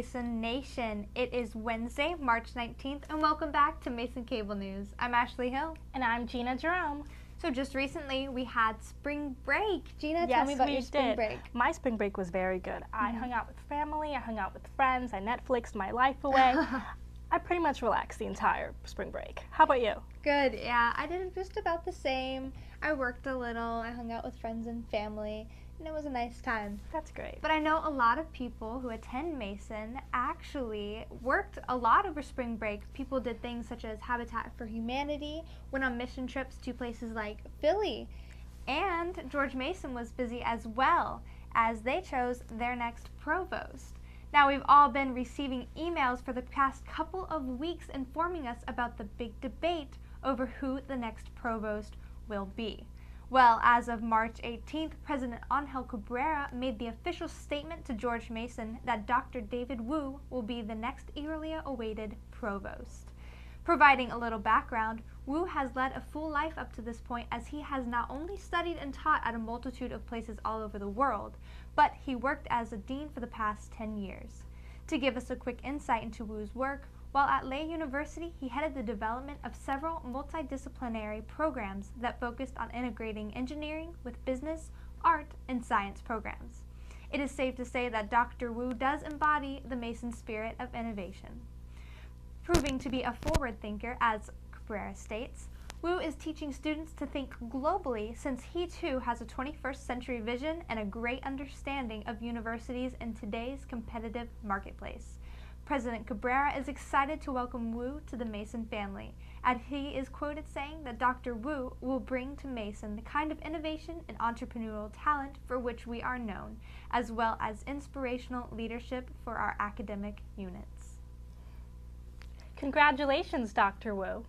Mason Nation. It is Wednesday, March 19th, and welcome back to Mason Cable News. I'm Ashley Hill. And I'm Gina Jerome. So just recently, we had spring break. Gina, tell me about your spring break. My spring break was very good. I hung out with family, I hung out with friends, I Netflixed my life away. I pretty much relaxed the entire spring break. How about you? Good, yeah. I did just about the same. I worked a little, I hung out with friends and family, and it was a nice time. That's great. But I know a lot of people who attend Mason actually worked a lot over spring break. People did things such as Habitat for Humanity, went on mission trips to places like Philly, and George Mason was busy as well as they chose their next provost. Now, we've all been receiving emails for the past couple of weeks informing us about the big debate over who the next provost will be. Well, as of March 18th, President Angel Cabrera made the official statement to George Mason that Dr. David Wu will be the next eagerly awaited provost. Providing a little background, Wu has led a full life up to this point, as he has not only studied and taught at a multitude of places all over the world, but he worked as a dean for the past 10 years. To give us a quick insight into Wu's work, while at Lehigh University, he headed the development of several multidisciplinary programs that focused on integrating engineering with business, art, and science programs. It is safe to say that Dr. Wu does embody the Mason spirit of innovation. Proving to be a forward thinker, as Cabrera states, Wu is teaching students to think globally, since he too has a 21st century vision and a great understanding of universities in today's competitive marketplace. President Cabrera is excited to welcome Wu to the Mason family, and he is quoted saying that Dr. Wu will bring to Mason the kind of innovation and entrepreneurial talent for which we are known, as well as inspirational leadership for our academic units. Congratulations, Dr. Wu.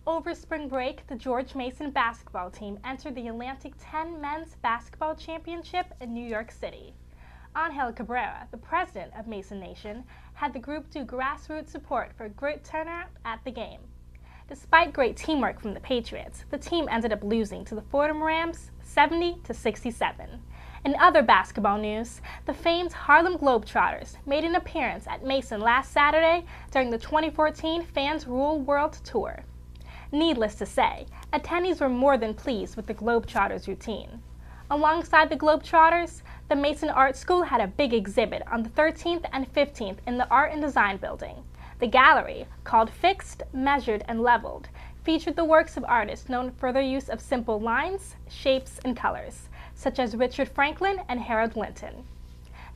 Over spring break, the George Mason basketball team entered the Atlantic 10 Men's Basketball Championship in New York City. Angel Cabrera, the president of Mason Nation, had the group do grassroots support for a great turnout at the game. Despite great teamwork from the Patriots, the team ended up losing to the Fordham Rams 70-67. In other basketball news, the famed Harlem Globetrotters made an appearance at Mason last Saturday during the 2014 Fans Rule World Tour. Needless to say, attendees were more than pleased with the Globetrotters' routine. Alongside the Globetrotters, the Mason Art School had a big exhibit on the 13th and 15th in the Art and Design Building. The gallery, called Fixed, Measured, and Leveled, featured the works of artists known for their use of simple lines, shapes, and colors, such as Richard Franklin and Harold Linton.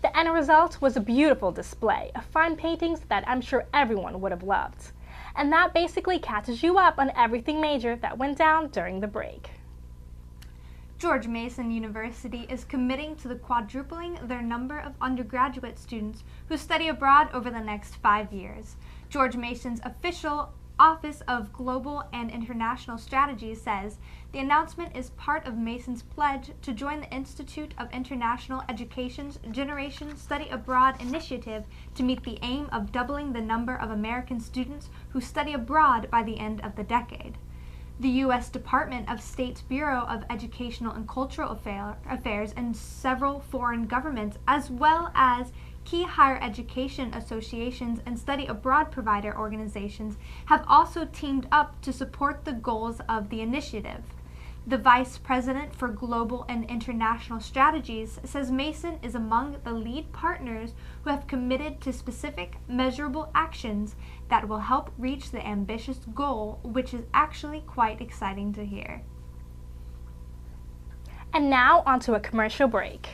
The end result was a beautiful display of fine paintings that I'm sure everyone would have loved. And that basically catches you up on everything major that went down during the break. George Mason University is committing to the quadrupling their number of undergraduate students who study abroad over the next 5 years. George Mason's official Office of Global and International Strategies says the announcement is part of Mason's pledge to join the Institute of International Education's Generation Study Abroad initiative to meet the aim of doubling the number of American students who study abroad by the end of the decade. The U.S. Department of State's Bureau of Educational and Cultural Affairs and several foreign governments, as well as key higher education associations and study abroad provider organizations, have also teamed up to support the goals of the initiative. The Vice President for Global and International Strategies says Mason is among the lead partners who have committed to specific, measurable actions that will help reach the ambitious goal, which is actually quite exciting to hear. And now onto a commercial break.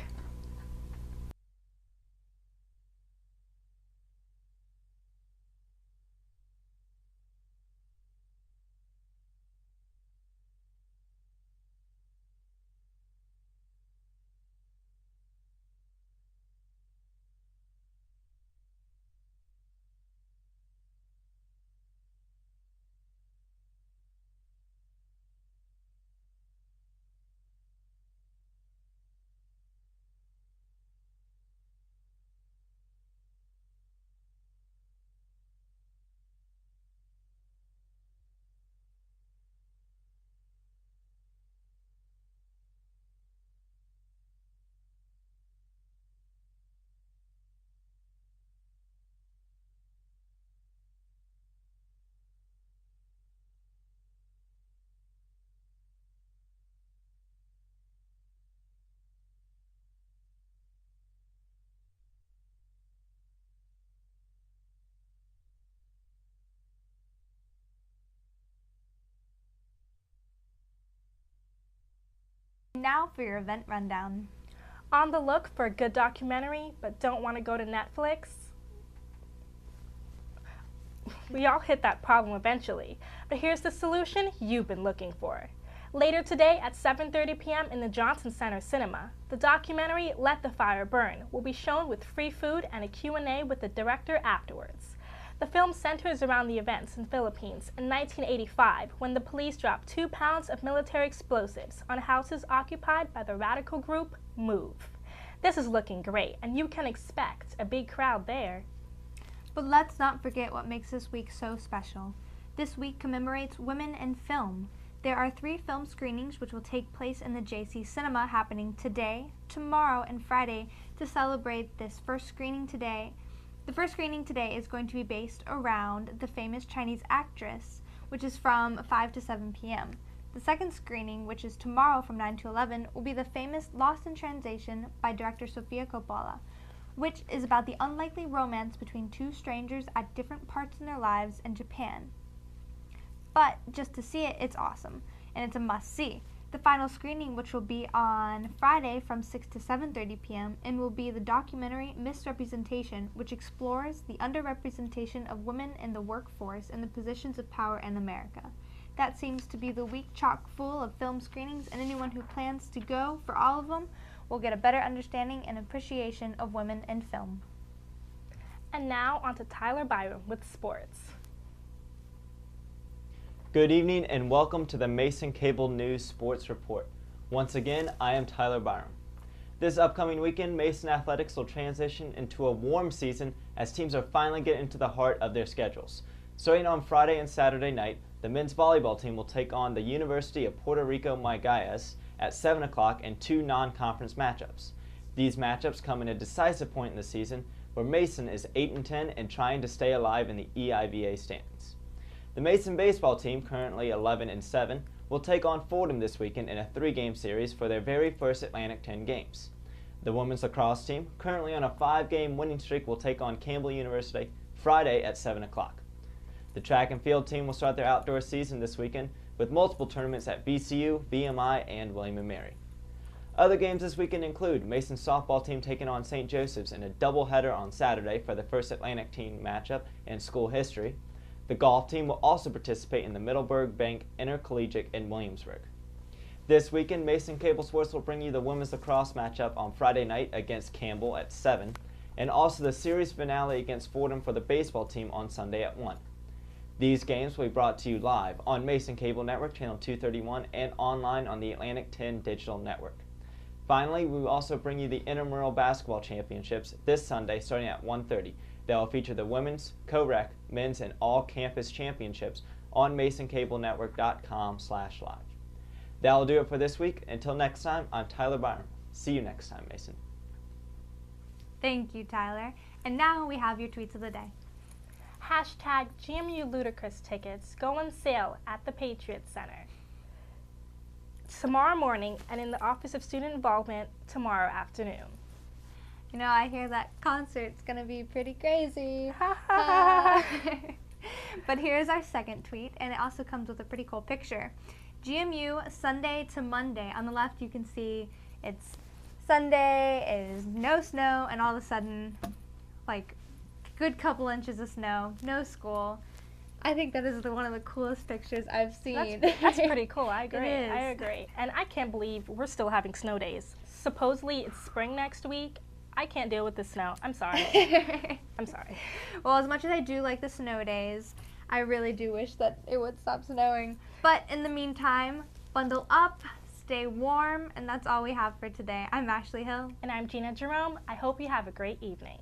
now for your event rundown. On the look for a good documentary, but don't want to go to Netflix? We all hit that problem eventually, but here's the solution you've been looking for. Later today at 7:30 p.m. in the Johnson Center Cinema, the documentary Let the Fire Burn will be shown with free food and a Q&A with the director afterwards. The film centers around the events in the Philippines in 1985 when the police dropped 2 pounds of military explosives on houses occupied by the radical group MOVE. This is looking great, and you can expect a big crowd there. But let's not forget what makes this week so special. This week commemorates women in film. There are 3 film screenings which will take place in the JC Cinema happening today, tomorrow, and Friday to celebrate this first screening today. The first screening today is going to be based around the famous Chinese actress, which is from 5 to 7 p.m. The second screening, which is tomorrow from 9 to 11, will be the famous Lost in Translation by director Sofia Coppola, which is about the unlikely romance between 2 strangers at different parts in their lives in Japan. But just to see it, it's awesome, and it's a must-see. The final screening, which will be on Friday from 6 to 7:30 p.m., and will be the documentary Misrepresentation, which explores the underrepresentation of women in the workforce and the positions of power in America. That seems to be the week chock full of film screenings, and anyone who plans to go for all of them will get a better understanding and appreciation of women in film. And now on to Tyler Byram with sports. Good evening and welcome to the Mason Cable News Sports Report. Once again, I am Tyler Byram. This upcoming weekend, Mason Athletics will transition into a warm season as teams are finally getting into the heart of their schedules. Starting on Friday and Saturday night, the men's volleyball team will take on the University of Puerto Rico Mayagüez at 7 o'clock in 2 non-conference matchups. These matchups come in a decisive point in the season where Mason is 8-10 and trying to stay alive in the EIVA standings. The Mason baseball team, currently 11-7, will take on Fordham this weekend in a 3-game series for their very first Atlantic 10 games. The women's lacrosse team, currently on a 5-game winning streak, will take on Campbell University Friday at 7 o'clock. The track and field team will start their outdoor season this weekend with multiple tournaments at VCU, VMI, and William & Mary. Other games this weekend include Mason's softball team taking on St. Joseph's in a doubleheader on Saturday for the first Atlantic team matchup in school history. The golf team will also participate in the Middleburg Bank Intercollegiate in Williamsburg. This weekend, Mason Cable Sports will bring you the women's lacrosse matchup on Friday night against Campbell at 7, and also the series finale against Fordham for the baseball team on Sunday at 1. These games will be brought to you live on Mason Cable Network Channel 231 and online on the Atlantic 10 Digital Network. Finally, we will also bring you the Intramural Basketball Championships this Sunday starting at 1:30. They will feature the women's, co-rec, men's, and all-campus championships on masoncablenetwork.com/live. That will do it for this week. Until next time, I'm Tyler Byram. See you next time, Mason. Thank you, Tyler. And now we have your tweets of the day. Hashtag GMU Ludicrous tickets go on sale at the Patriot Center tomorrow morning and in the Office of Student Involvement tomorrow afternoon. You know, I hear that concert's gonna be pretty crazy. But here's our second tweet, and it also comes with a pretty cool picture. GMU Sunday to Monday. On the left, you can see it's Sunday, it is no snow, and all of a sudden, like, good couple inches of snow, no school. I think that is one of the coolest pictures I've seen. That's pretty cool. I agree. It is. I agree. And I can't believe we're still having snow days. Supposedly it's spring next week. I can't deal with the snow. I'm sorry. I'm sorry. Well, as much as I do like the snow days, I really do wish that it would stop snowing. But in the meantime, bundle up, stay warm, and that's all we have for today. I'm Ashley Hill. And I'm Gina Jerome. I hope you have a great evening.